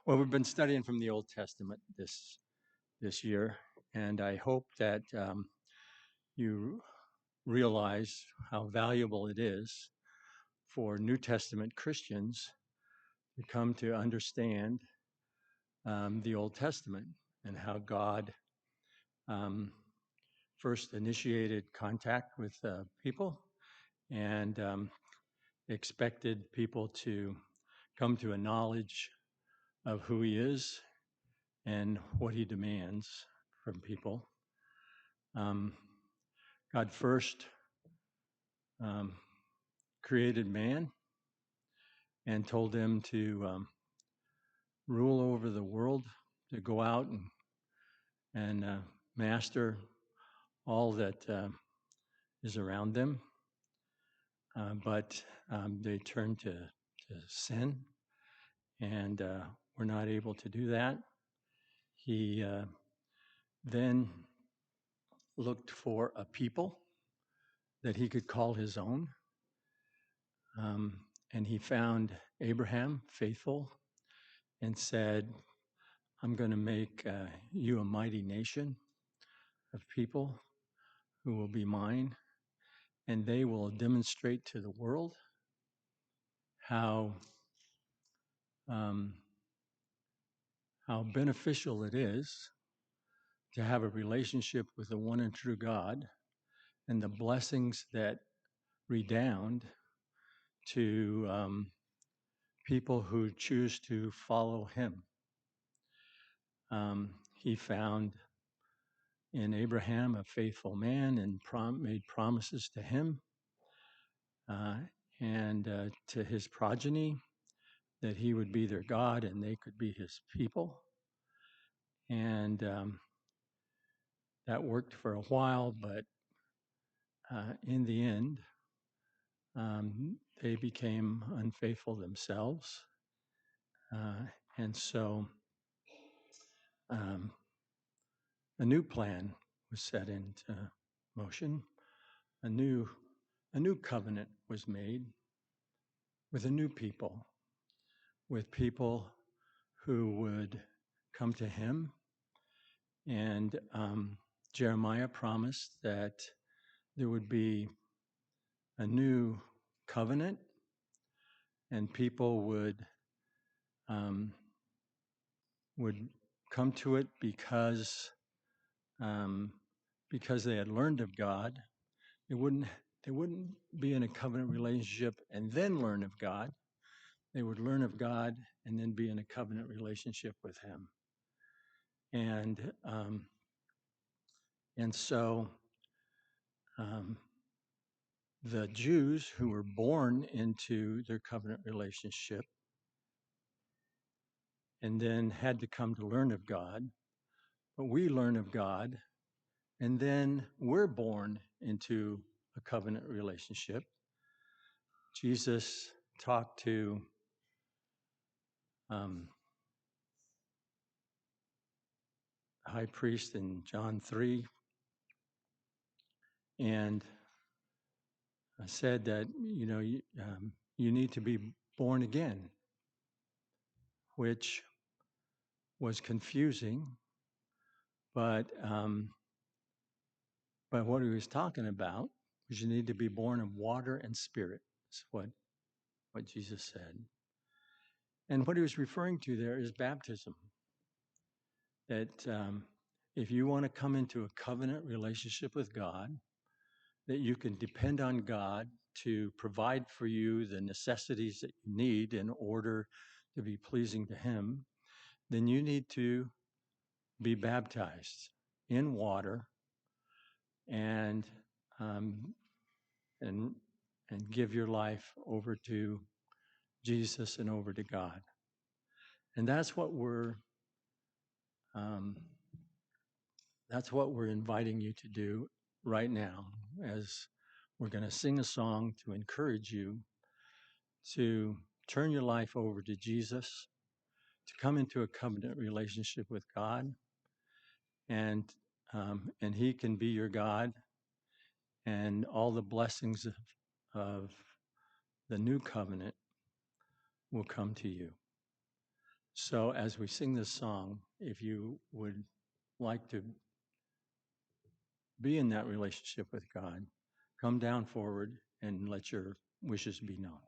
Well, we've been studying from the Old Testament this year, and I hope that you realize how valuable it is for New Testament Christians to come to understand the Old Testament and how God um, first initiated contact with people and expected people to come to a knowledge of who He is and what He demands from people. Um, God first um, created man and told him to rule over the world, to go out and master all that is around them. But they turned to sin and were not able to do that. He then looked for a people that he could call his own. Um, and he found Abraham faithful and said, I'm going to make you a mighty nation of people who will be mine, and they will demonstrate to the world how um, how beneficial it is to have a relationship with the one and true God, and the blessings that redound to people who choose to follow Him. He found in Abraham a faithful man and made promises to him uh, and to his progeny that he would be their God and they could be his people. And that worked for a while, but in the end, they became unfaithful themselves. And so um, a new plan was set into motion. A new, a new covenant was made with a new people, with people who would come to him. And Jeremiah promised that there would be a new covenant, and people um, would come to it um, because they had learned of God. They wouldn't be in a covenant relationship and then learn of God. They would learn of God and then be in a covenant relationship with Him. And um, and so um, the Jews who were born into their covenant relationship and then had to come to learn of God, but we learn of God and then we're born into a covenant relationship. Jesus talked to um, the high priest in John 3 and said that, you need to be born again, which was confusing, but what he was talking about was you need to be born of water and spirit. That's what Jesus said. And what he was referring to there is baptism. That if you want to come into a covenant relationship with God, that you can depend on God to provide for you the necessities that you need in order to be pleasing to Him, then you need to be baptized in water and um, and and give your life over to Jesus and over to God. And um, that's what we're inviting you to do right now, as we're going to sing a song to encourage you to turn your life over to Jesus, to come into a covenant relationship with God, and and He can be your God, and all the blessings of the new covenant will come to you. So as we sing this song, if you would like to be in that relationship with God, come down forward and let your wishes be known.